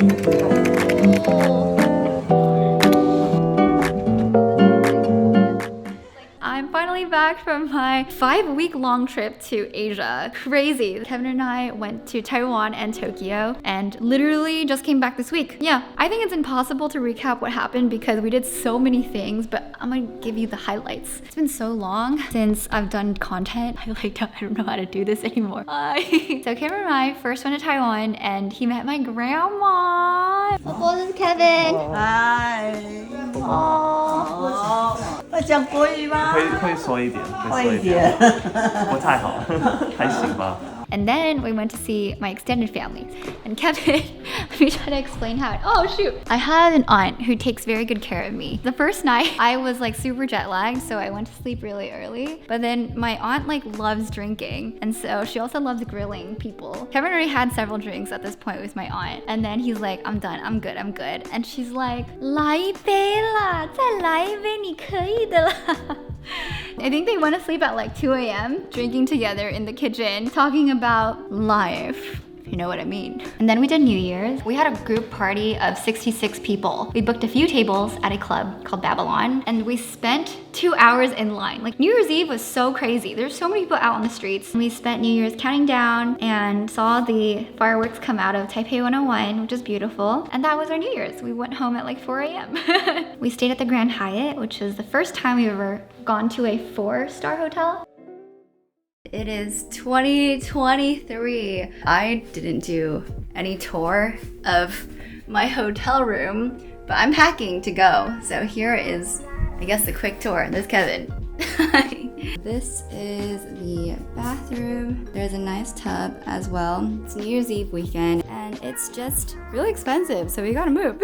I'm finally back from my 5-week-long trip to Asia. Crazy. Kevin and I went to Taiwan and Tokyo and literally just came back this week. Yeah, I think it's impossible to recap what happened because we did so many things, but I'm gonna give you the highlights. It's been so long since I've done content. I don't know how to do this anymore. Hi. So Kevin and I first went to Taiwan and he met my grandma. This is Kevin. Hi. 会讲国语吗？会说一点，不太好，还行吧。And then we went to see my extended family. And Kevin, let me try to explain how oh shoot. I have an aunt who takes very good care of me. The first night, I was like super jet lagged, so I went to sleep really early. But then my aunt like loves drinking. And so she also loves grilling people. Kevin already had several drinks at this point with my aunt. And then he's like, I'm done, I'm good. And she's like, 来一杯啦，再来一杯，你可以的啦。I think they went to sleep at like 2 a.m. drinking together in the kitchen, talking about life. You know what I mean. And then we did New Year's. We had a group party of 66 people. We booked a few tables at a club called Babylon, and we spent 2 hours in line. Like New Year's Eve was so crazy. There's so many people out on the streets. We spent New Year's counting down and saw the fireworks come out of Taipei 101, which is beautiful. And that was our New Year's. We went home at like 4 a.m. We stayed at the Grand Hyatt, which was the first time we've ever gone to a 4-star hotel. It is 2023. I didn't do any tour of my hotel room, but I'm packing to go. So here is, I guess, the quick tour. There's Kevin. This is the bathroom. There's a nice tub as well. It's New Year's Eve weekend and it's just really expensive, so we gotta move.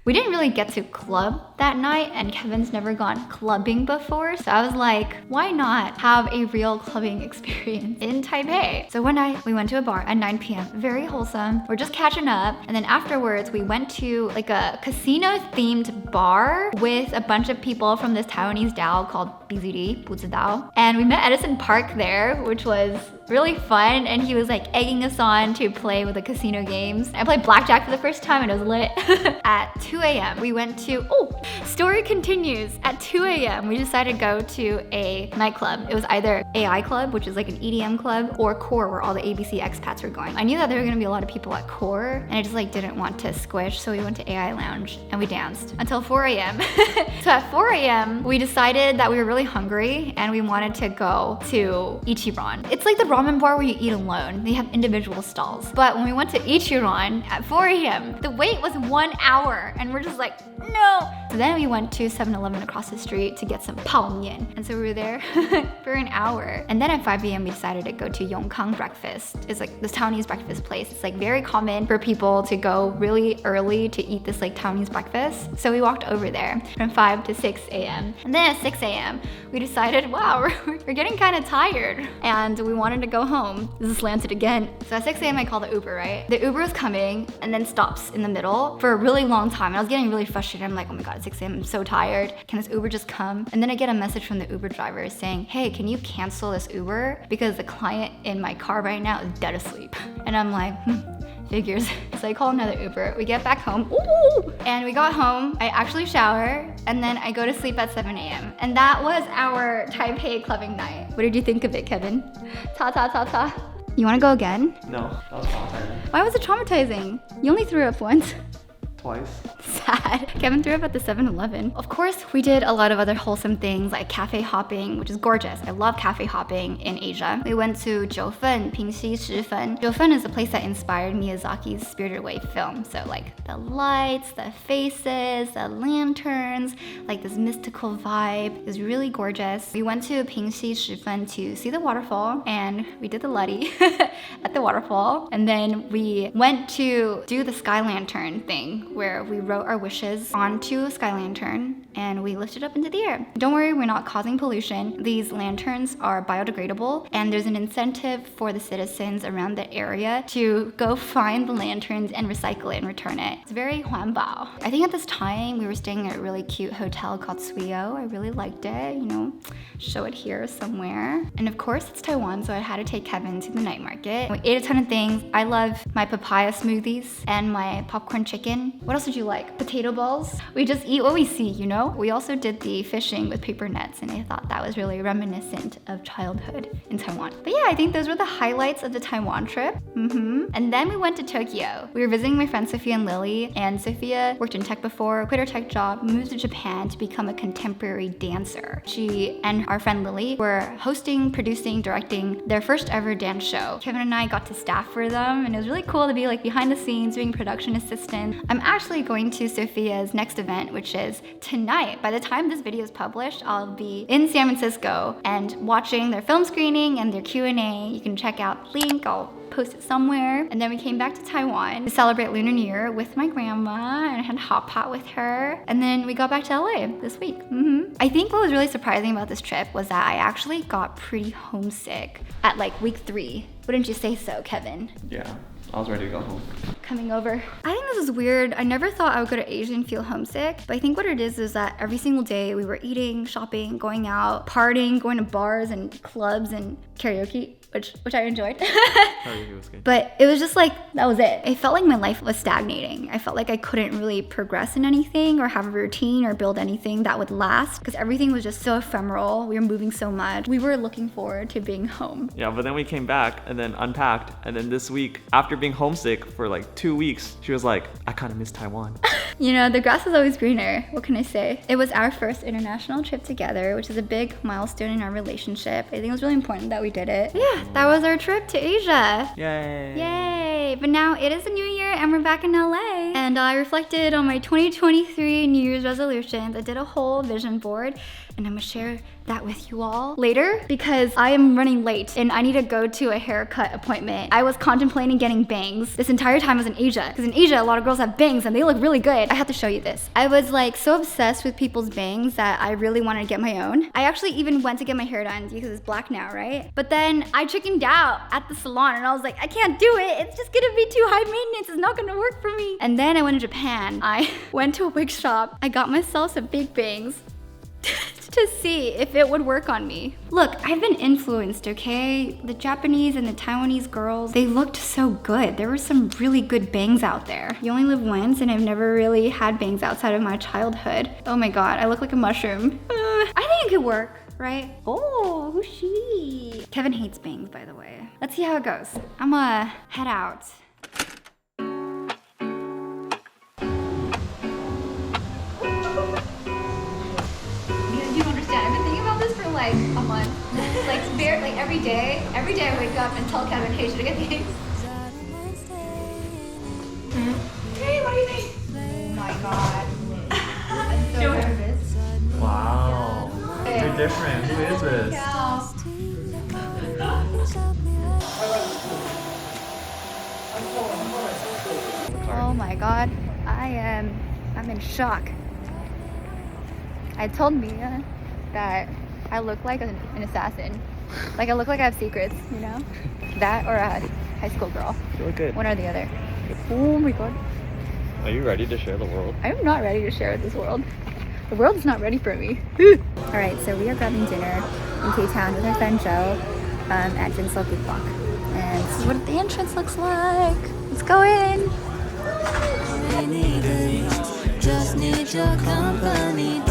We didn't really get to club that night and Kevin's never gone clubbing before. So I was like, why not have a real clubbing experience in Taipei? So one night we went to a bar at 9 p.m. Very wholesome. We're just catching up. And then afterwards we went to like a casino themed bar with a bunch of people from this Taiwanese Dao called BZD, 不知道. And we met Edison Park there, which was really fun. And he was like egging us on to play with the casino games. I played blackjack for the first time and it was lit. At 2 a.m. we went to, story continues. At 2 a.m. we decided to go to a nightclub. It was either AI Club, which is like an EDM club, or Core, where all the ABC expats were going. I knew that there were gonna be a lot of people at Core, and I just like didn't want to squish, so we went to AI Lounge and we danced until 4 a.m. So at 4 a.m. we decided that we were really hungry and we wanted to go to Ichiran. It's like the ramen bar where you eat alone. They have individual stalls. But when we went to Ichiran at 4 a.m., the wait was 1 hour and we're just like, no. So then we went to 7-Eleven across the street to get some pao mian. And so we were there for an hour. And then at 5 p.m. we decided to go to Yongkang breakfast. It's like this Taiwanese breakfast place. It's like very common for people to go really early to eat this like Taiwanese breakfast. So we walked over there from 5 to 6 a.m. And then at 6 a.m. we decided, wow, we're getting kind of tired. And we wanted to go home. This is slanted again. So at 6 a.m. I called the Uber, right? The Uber is coming and then stops in the middle for a really long time. And I was getting really frustrated. I'm like, oh my God, it's 6 a.m. I'm so tired. Can this Uber just come? And then I get a message from the Uber driver saying, hey, can you cancel this Uber? Because the client in my car right now is dead asleep. And I'm like, figures. So I call another Uber. We get back home. And we got home. I actually shower. And then I go to sleep at 7 a.m. And that was our Taipei clubbing night. What did you think of it, Kevin? Ta ta ta ta. You want to go again? No, that was traumatizing. Why was it traumatizing? You only threw up once. Twice. Sad. Kevin threw up at the 7-Eleven. Of course, we did a lot of other wholesome things like cafe hopping, which is gorgeous. I love cafe hopping in Asia. We went to Jiufen, Pingxi Shifen. Jiufen is the place that inspired Miyazaki's Spirited Away film. So like the lights, the faces, the lanterns, like this mystical vibe is really gorgeous. We went to Pingxi Shifen to see the waterfall and we did the Luddy at the waterfall. And then we went to do the sky lantern thing where we wrote our wishes torches onto a sky lantern and we lift it up into the air. Don't worry, we're not causing pollution. These lanterns are biodegradable and there's an incentive for the citizens around the area to go find the lanterns and recycle it and return it. It's very 环保. I think at this time we were staying at a really cute hotel called Suyo. I really liked it, you know, show it here somewhere. And of course it's Taiwan, so I had to take Kevin to the night market. We ate a ton of things. I love my papaya smoothies and my popcorn chicken. What else did you like? Potato balls. We just eat what we see, you know? We also did the fishing with paper nets and I thought that was really reminiscent of childhood in Taiwan. But yeah, I think those were the highlights of the Taiwan trip. And then we went to Tokyo. We were visiting my friends Sophia and Lily, and Sophia worked in tech before, quit her tech job, moved to Japan to become a contemporary dancer. She and our friend Lily were hosting, producing, directing their first ever dance show. Kevin and I got to staff for them and it was really cool to be like behind the scenes doing production assistant. I'm actually going to Sophia's next event, which is tonight. By the time this video is published, I'll be in San Francisco and watching their film screening and their Q&A. You can check out the link, I'll post it somewhere. And then we came back to Taiwan to celebrate Lunar New Year with my grandma and I had hot pot with her. And then we got back to LA this week. I think what was really surprising about this trip was that I actually got pretty homesick at like week 3. Wouldn't you say so, Kevin? Yeah, I was ready to go home. Coming over. I think this is weird. I never thought I would go to Asia and feel homesick, but I think what it is that every single day we were eating, shopping, going out, partying, going to bars and clubs and karaoke, which I enjoyed. Karaoke was good. But it was just like, that was it. It felt like my life was stagnating. I felt like I couldn't really progress in anything or have a routine or build anything that would last because everything was just so ephemeral. We were moving so much. We were looking forward to being home. Yeah, but then we came back and then unpacked, and then this week, after being homesick for like 2 weeks, she was like, I kind of miss Taiwan. You know, the grass is always greener. What can I say? It was our first international trip together, which is a big milestone in our relationship. I think it was really important that we did it. Yeah, that was our trip to Asia. Yay. Yay. But now it is a new year and we're back in LA. And I reflected on my 2023 New Year's resolutions. I did a whole vision board and I'm gonna share that with you all later because I am running late and I need to go to a haircut appointment. I was contemplating getting bangs this entire time I was in Asia because in Asia a lot of girls have bangs and they look really good. I have to show you this. I was like so obsessed with people's bangs that I really wanted to get my own. I actually even went to get my hair done because it's black now, right? But then I chickened out at the salon and I was like, I can't do it. It's just gonna be too high maintenance. It's not gonna work for me. And then I went to Japan. I went to a wig shop. I got myself some big bangs to see if it would work on me. Look, I've been influenced, okay? The Japanese and the Taiwanese girls, they looked so good. There were some really good bangs out there. You only live once and I've never really had bangs outside of my childhood. Oh my God, I look like a mushroom. I think it could work, right? Oh, who's she? Kevin hates bangs, by the way. Let's see how it goes. I'm gonna head out. Like a month, like every day I wake up and tell Kevin, hey, should I get these? Hey, what do you think? Oh my God, I'm so nervous. Wow, you're different. Who is this? Oh my God, I'm in shock. I told Mia that I look like an assassin. Like I look like I have secrets, you know? That or a high school girl. You look good. One or the other. Oh my God. Are you ready to share the world? I'm not ready to share with this world. The world is not ready for me. All right, so we are grabbing dinner in K-Town with my friend Joe at Jinseo Big Block. And this is what the entrance looks like. Let's go in. Just need your company.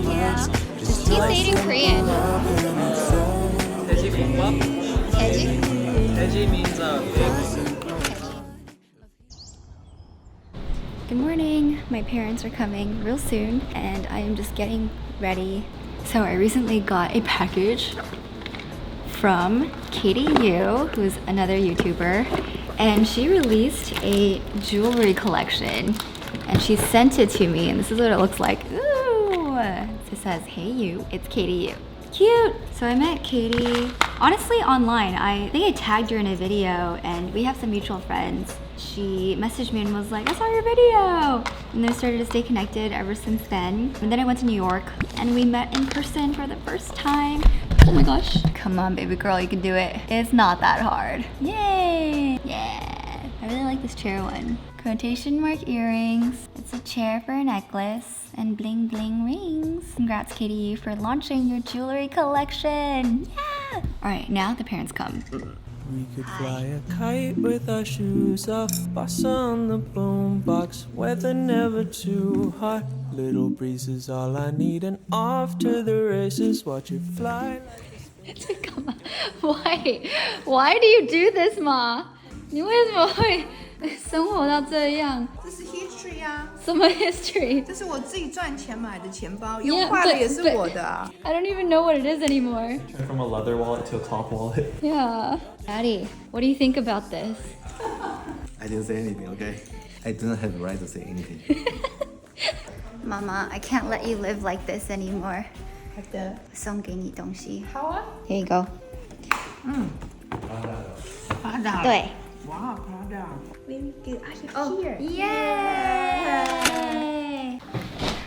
Yeah. He said in Korean. 돼지 국밥? 돼지? 돼지 means pig. Good morning. My parents are coming real soon and I am just getting ready. So I recently got a package from Katie Yu, who's another YouTuber, and she released a jewelry collection and she sent it to me and this is what it looks like. Ooh. It says, hey you, it's Katie Yu. Cute! So I met Katie, honestly online. I think I tagged her in a video and we have some mutual friends. She messaged me and was like, I saw your video! And then I started to stay connected ever since then. And then I went to New York and we met in person for the first time. Oh my gosh. Come on, baby girl, you can do it. It's not that hard. Yay! Yeah. I really like this chair one. Quotation mark earrings. It's a chair for a necklace. And bling bling rings. Congrats, Katie, for launching your jewelry collection. Yeah! Alright, now the parents come. We could fly a kite with our shoes off, bossa on the boombox, weather never too hot. Little breeze is all I need, and off to the races, watch it fly. Why do you do this, Ma? 你为什么会生活到这样？这是 history 啊，什么 history？ 这是我自己赚钱买的钱包，用坏了也是我的啊。I don't even know what it is anymore. Turn from a leather wallet to a cloth wallet. Yeah. Daddy, what do you think about this? I didn't say anything, okay? I do not have the right to say anything. Mama, I can't let you live like this anymore. 好的，送给你东西。好啊。 Here you go. Prada。对。哇 Prada。Very good. Oh, yay!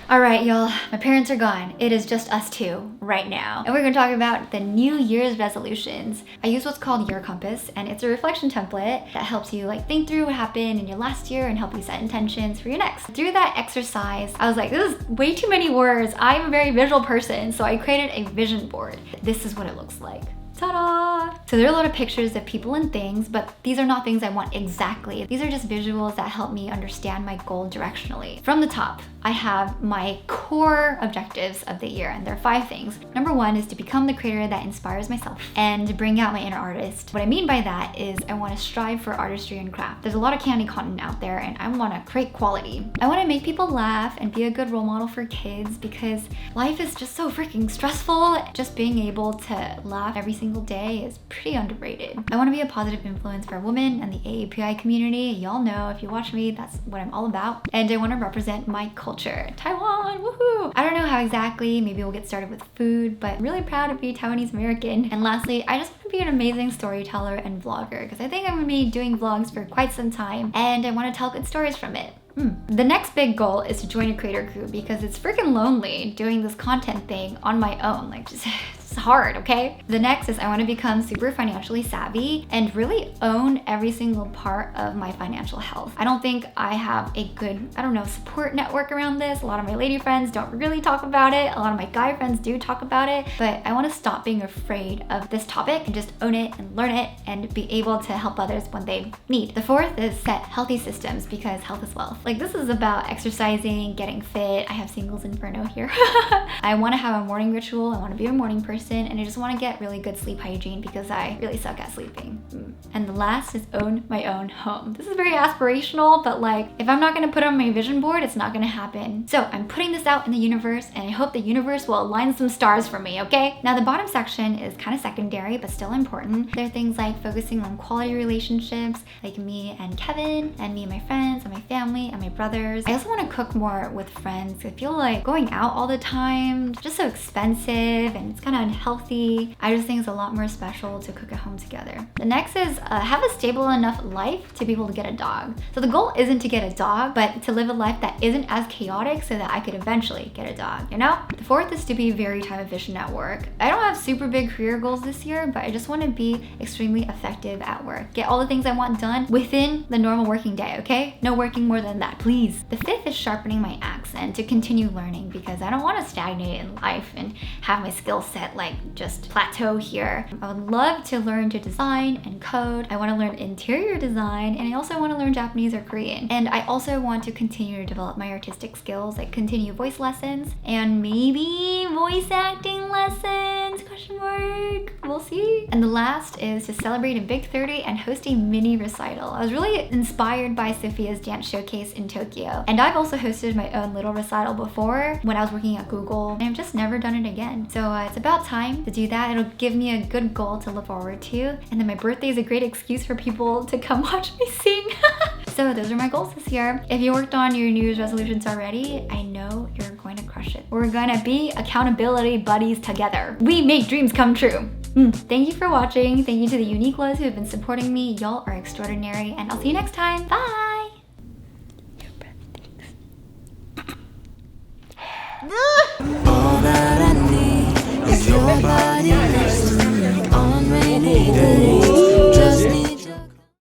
Alright, y'all, my parents are gone. It is just us two right now. And we're gonna talk about the New Year's resolutions. I use what's called Year Compass, and it's a reflection template that helps you like think through what happened in your last year and help you set intentions for your next. Through that exercise, I was like, this is way too many words. I'm a very visual person, so I created a vision board. This is what it looks like. Ta-da! So there are a lot of pictures of people and things, but these are not things I want exactly. These are just visuals that help me understand my goal directionally. From the top, I have my core objectives of the year, and there are 5 things. Number 1 is to become the creator that inspires myself and to bring out my inner artist. What I mean by that is I want to strive for artistry and craft. There's a lot of candy content out there and I want to create quality. I want to make people laugh and be a good role model for kids because life is just so freaking stressful. Just being able to laugh every single day is pretty underrated. I want to be a positive influence for women and the AAPI community. Y'all know, if you watch me, that's what I'm all about. And I want to represent my culture. Taiwan, woohoo! I don't know how exactly, maybe we'll get started with food, but I'm really proud to be Taiwanese American. And lastly, I just want to be an amazing storyteller and vlogger because I think I'm going to be doing vlogs for quite some time and I want to tell good stories from it. The next big goal is to join a creator crew because it's freaking lonely doing this content thing on my own. Like, just it's hard, okay? The next is I want to become super financially savvy and really own every single part of my financial health. I don't think I have a good, support network around this. A lot of my lady friends don't really talk about it. A lot of my guy friends do talk about it, but I want to stop being afraid of this topic and just own it and learn it and be able to help others when they need. The fourth is set healthy systems because health is wealth. Like, this is about exercising, getting fit. I have Singles Inferno here. I want to have a morning ritual. I want to be a morning person. And I just want to get really good sleep hygiene because I really suck at sleeping. And the last is own my own home. This is very aspirational, but like, if I'm not going to put it on my vision board, it's not going to happen. So I'm putting this out in the universe and I hope the universe will align some stars for me, okay? Now the bottom section is kind of secondary, but still important. There are things like focusing on quality relationships, like me and Kevin, and me and my friends, and my family, and my brothers. I also want to cook more with friends. I feel like going out all the time, just so expensive and it's kind of unhealthy. I just think it's a lot more special to cook at home together. The next is have a stable enough life to be able to get a dog. So the goal isn't to get a dog, but to live a life that isn't as chaotic so that I could eventually get a dog, you know? The fourth is to be very time efficient at work. I don't have super big career goals this year, but I just want to be extremely effective at work. Get all the things I want done within the normal working day, okay? No working more than that, please. The fifth is sharpening my axe and to continue learning because I don't want to stagnate in life and have my skill set like just plateau here. I would love to learn to design and code. I want to learn interior design and I also want to learn Japanese or Korean. And I also want to continue to develop my artistic skills, like continue voice lessons and maybe voice acting lessons, question mark, we'll see. And the last is to celebrate a big 30 and host a mini recital. I was really inspired by Sophia's dance showcase in Tokyo. And I've also hosted my own little recital before when I was working at Google and I've just never done it again. So it's about time to do that. It'll give me a good goal to look forward to. And then my birthday is a great excuse for people to come watch me sing. So those are my goals this year. If you worked on your New Year's resolutions already, I know you're going to crush relationship. We're gonna be accountability buddies together. We make dreams come true. Thank you for watching. Thank you to the UNICHLOS who have been supporting me. Y'all are extraordinary, and I'll see you next time. Bye!